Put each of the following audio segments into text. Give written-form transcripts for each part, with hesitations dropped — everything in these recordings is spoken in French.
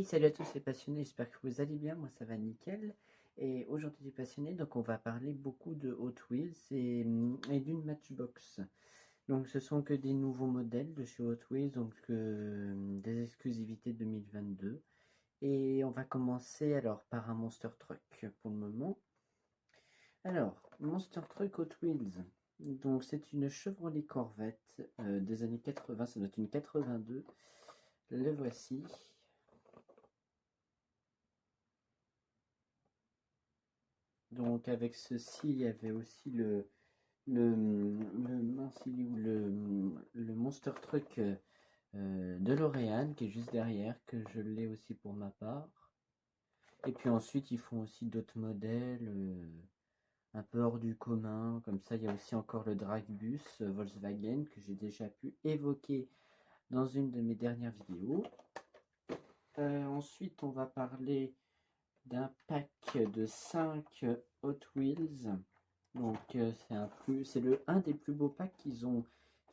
Hey, salut à tous les passionnés, j'espère que vous allez bien, moi ça va nickel. Et aujourd'hui les passionnés, donc on va parler beaucoup de Hot Wheels et d'une Matchbox. Donc ce sont que des nouveaux modèles de chez Hot Wheels, donc des exclusivités 2022. Et on va commencer alors par un Monster Truck pour le moment. Alors, Monster Truck Hot Wheels, donc c'est une Chevrolet Corvette des années 80, ça doit être une 82. Le voici. Donc avec ceci, il y avait aussi le Monster Truck de L'Oréal qui est juste derrière, que je l'ai aussi pour ma part. Et puis ensuite, ils font aussi d'autres modèles un peu hors du commun. Comme ça, il y a aussi encore le Dragbus Volkswagen que j'ai déjà pu évoquer dans une de mes dernières vidéos. Ensuite, on va parler d'un pack de 5 Hot Wheels. Donc c'est un des plus beaux packs qu'ils ont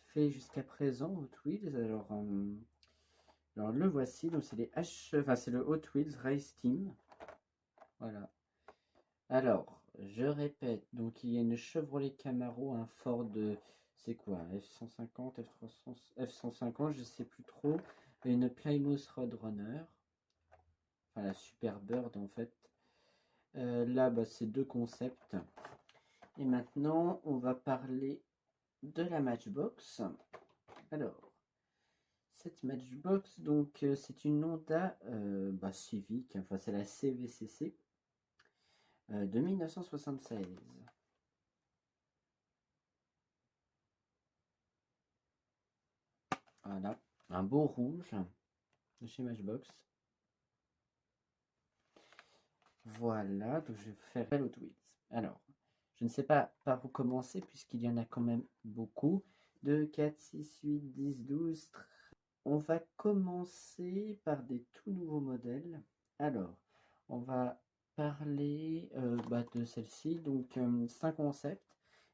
fait jusqu'à présent, Hot Wheels. Alors le voici, donc c'est le Hot Wheels Race Team. Voilà. Alors, je répète, donc il y a une Chevrolet Camaro, un Ford, c'est quoi, F-150, F-300, F-150, je sais plus trop, et une Plymouth Roadrunner, enfin la Superbird en fait. Là, bah, c'est deux concepts. Et maintenant, on va parler de la Matchbox. Alors, cette Matchbox, donc c'est une Honda Civic, enfin c'est la CVCC de 1976. Voilà, un beau rouge de chez Matchbox. Voilà, donc je vais faire Hot Wheels. Alors, je ne sais pas par où commencer puisqu'il y en a quand même beaucoup. 2, 4, 6, 8, 10, 12. On va commencer par des tout nouveaux modèles. Alors, on va parler de celle-ci. Donc, c'est un concept,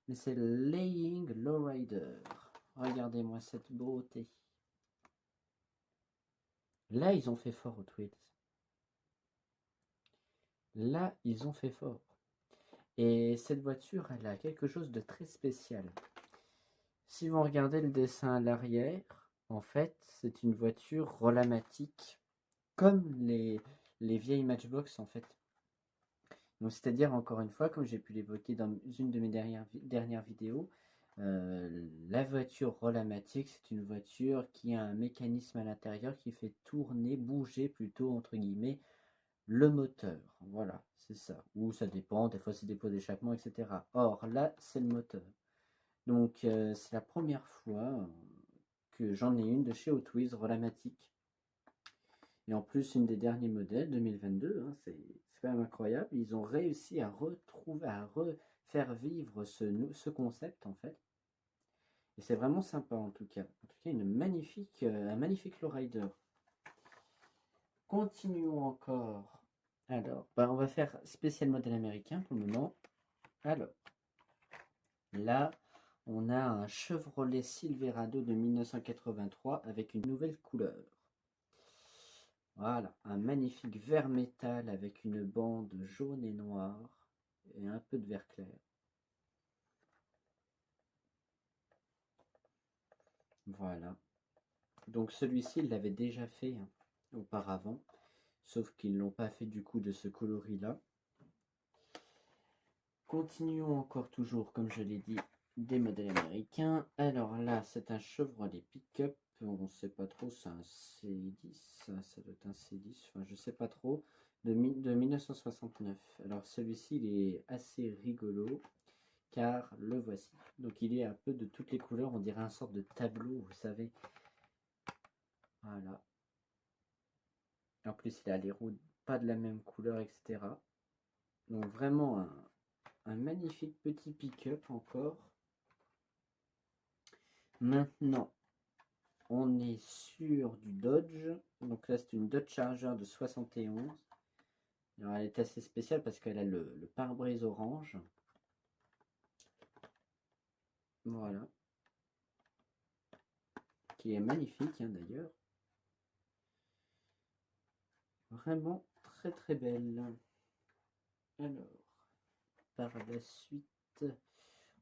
mais c'est le Laying Lowrider. Regardez-moi cette beauté. Là, ils ont fait fort aux Wheels. Là, ils ont fait fort. Et cette voiture, elle a quelque chose de très spécial. Si vous regardez le dessin à l'arrière, en fait, c'est une voiture rolamatique, comme les vieilles Matchbox, en fait. Donc, c'est-à-dire, encore une fois, comme j'ai pu l'évoquer dans une de mes dernières vidéos, la voiture rolamatique, c'est une voiture qui a un mécanisme à l'intérieur qui fait tourner, bouger plutôt, entre guillemets, le moteur. Voilà, c'est ça. Ou ça dépend, des fois c'est des pots d'échappement, etc. Or, là, c'est le moteur. Donc, c'est la première fois que j'en ai une de chez Hot Wheels rolamatique. Et en plus, une des derniers modèles, 2022, hein, c'est quand même incroyable. Ils ont réussi à refaire vivre ce concept, en fait. Et c'est vraiment sympa, en tout cas. En tout cas, un magnifique lowrider. Continuons encore. Alors, on va faire spécial modèle américain pour le moment. Alors, là, on a un Chevrolet Silverado de 1983 avec une nouvelle couleur. Voilà, un magnifique vert métal avec une bande jaune et noire et un peu de vert clair. Voilà. Donc celui-ci, il l'avait déjà fait auparavant, sauf qu'ils ne l'ont pas fait du coup de ce coloris-là. Continuons encore toujours, comme je l'ai dit, des modèles américains. Alors là, c'est un Chevrolet pick-up. On ne sait pas trop, c'est un C10, ça doit être un C10, enfin je sais pas trop, de 1969. Alors celui-ci, il est assez rigolo, car le voici. Donc il est un peu de toutes les couleurs, on dirait un sorte de tableau, vous savez. Voilà. En plus, il a les roues pas de la même couleur, etc. Donc vraiment un magnifique petit pick-up encore. Maintenant, on est sur du Dodge. Donc là, c'est une Dodge Charger de 71. Alors, elle est assez spéciale parce qu'elle a le pare-brise orange. Voilà. Qui est magnifique d'ailleurs. Vraiment très très belle. Alors, par la suite,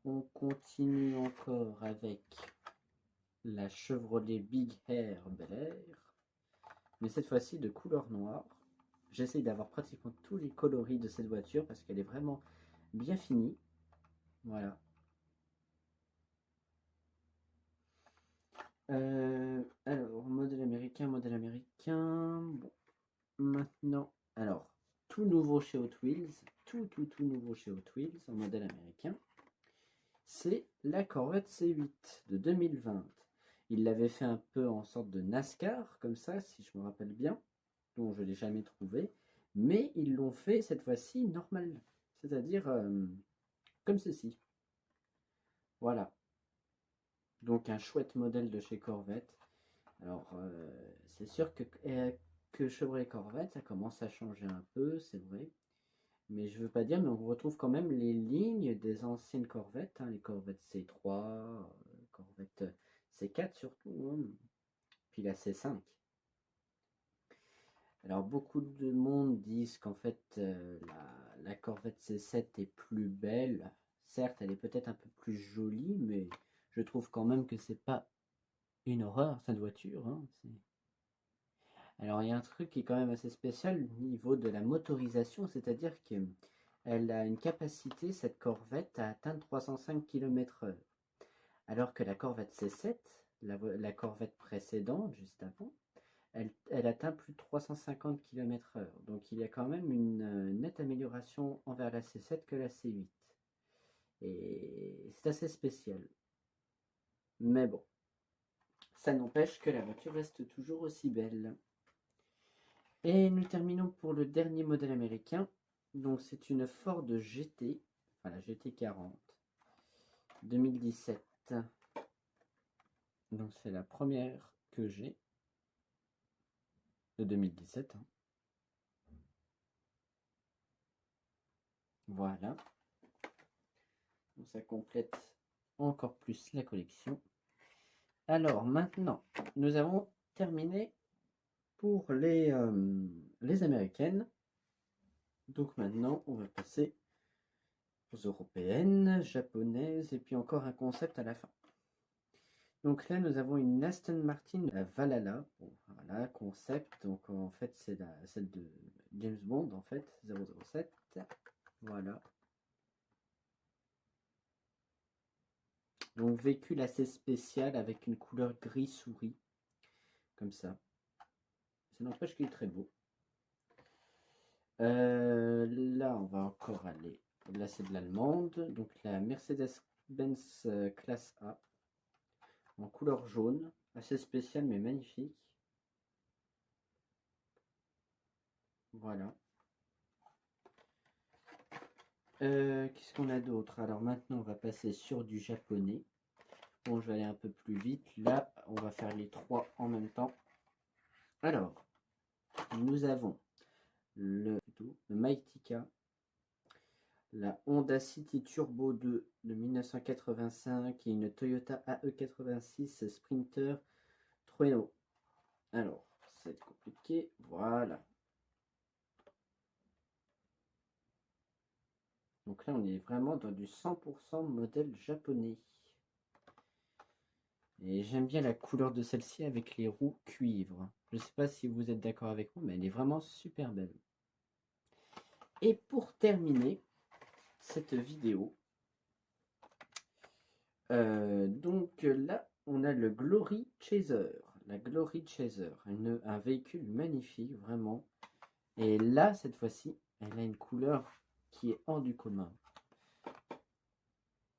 on continue encore avec la Chevrolet Big Air Bel Air, mais cette fois-ci de couleur noire. J'essaye d'avoir pratiquement tous les coloris de cette voiture parce qu'elle est vraiment bien finie. Voilà. Alors, modèle américain, modèle américain. Bon, maintenant, alors, tout nouveau chez Hot Wheels, tout nouveau chez Hot Wheels en modèle américain, c'est la Corvette C8 de 2020. Il l'avait fait un peu en sorte de NASCAR, comme ça, si je me rappelle bien, dont je ne l'ai jamais trouvé, mais ils l'ont fait cette fois-ci normal, c'est-à-dire comme ceci. Voilà. Donc un chouette modèle de chez Corvette. Alors, c'est sûr que Chevrolet Corvette, ça commence à changer un peu, c'est vrai. Mais je veux pas dire, mais on retrouve quand même les lignes des anciennes Corvettes, hein, les Corvettes C3, Corvette C4 surtout, hein, puis la C5. Alors beaucoup de monde disent qu'en fait la Corvette C7 est plus belle. Certes, elle est peut-être un peu plus jolie, mais je trouve quand même que c'est pas une horreur cette voiture, hein. Alors il y a un truc qui est quand même assez spécial au niveau de la motorisation, c'est-à-dire qu'elle a une capacité, cette Corvette, à atteindre 305 km/h. Alors que la Corvette C7, la Corvette précédente, juste avant, elle atteint plus de 350 km/h. Donc il y a quand même une nette amélioration envers la C7 que la C8. Et c'est assez spécial. Mais bon, ça n'empêche que la voiture reste toujours aussi belle. Et nous terminons pour le dernier modèle américain. Donc c'est une Ford GT, enfin la GT40 2017. Donc c'est la première que j'ai de 2017. Hein. Voilà. Donc ça complète encore plus la collection. Alors maintenant, nous avons terminé pour les américaines. Donc maintenant, on va passer aux européennes, japonaises et puis encore un concept à la fin. Donc là, nous avons une Aston Martin, la Valhalla. Bon, voilà, concept. Donc en fait, c'est celle de James Bond, en fait, 007. Voilà. Donc véhicule assez spécial avec une couleur gris souris. Comme ça. Ça n'empêche qu'il est très beau. Là, on va encore aller. Là, c'est de l'allemande. Donc la Mercedes-Benz classe A. En couleur jaune. Assez spécial mais magnifique. Voilà. Qu'est-ce qu'on a d'autre? Alors maintenant, on va passer sur du japonais. Bon, je vais aller un peu plus vite. Là, on va faire les trois en même temps. Alors, nous avons le Maitika, la Honda City Turbo 2 de 1985 et une Toyota AE86 Sprinter Trueno. Alors, c'est compliqué. Voilà. Donc là, on est vraiment dans du 100% modèle japonais. Et j'aime bien la couleur de celle-ci avec les roues cuivre. Je ne sais pas si vous êtes d'accord avec moi, mais elle est vraiment super belle. Et pour terminer cette vidéo, donc là, on a le Glory Chaser. La Glory Chaser, un véhicule magnifique, vraiment. Et là, cette fois-ci, elle a une couleur qui est hors du commun.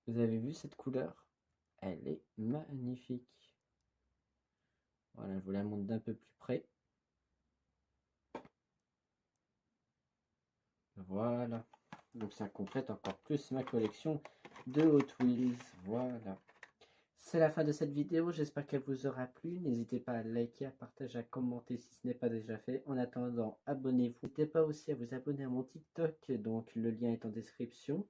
Vous avez vu cette couleur? Elle est magnifique. Voilà, je vous la montre d'un peu plus près. Voilà. Donc ça complète encore plus ma collection de Hot Wheels. Voilà. C'est la fin de cette vidéo. J'espère qu'elle vous aura plu. N'hésitez pas à liker, à partager, à commenter si ce n'est pas déjà fait. En attendant, abonnez-vous. N'hésitez pas aussi à vous abonner à mon TikTok. Donc le lien est en description.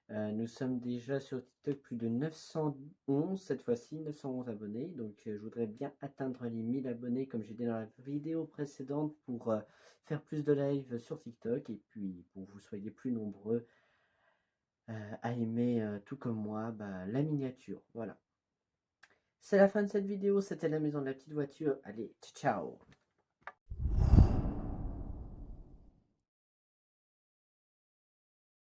Nous sommes déjà sur TikTok plus de 911 cette fois-ci, 911 abonnés. Donc je voudrais bien atteindre les 1000 abonnés comme j'ai dit dans la vidéo précédente pour faire plus de live sur TikTok et puis pour que vous soyez plus nombreux à aimer tout comme moi la miniature. Voilà. C'est la fin de cette vidéo, c'était la maison de la petite voiture. Allez, ciao!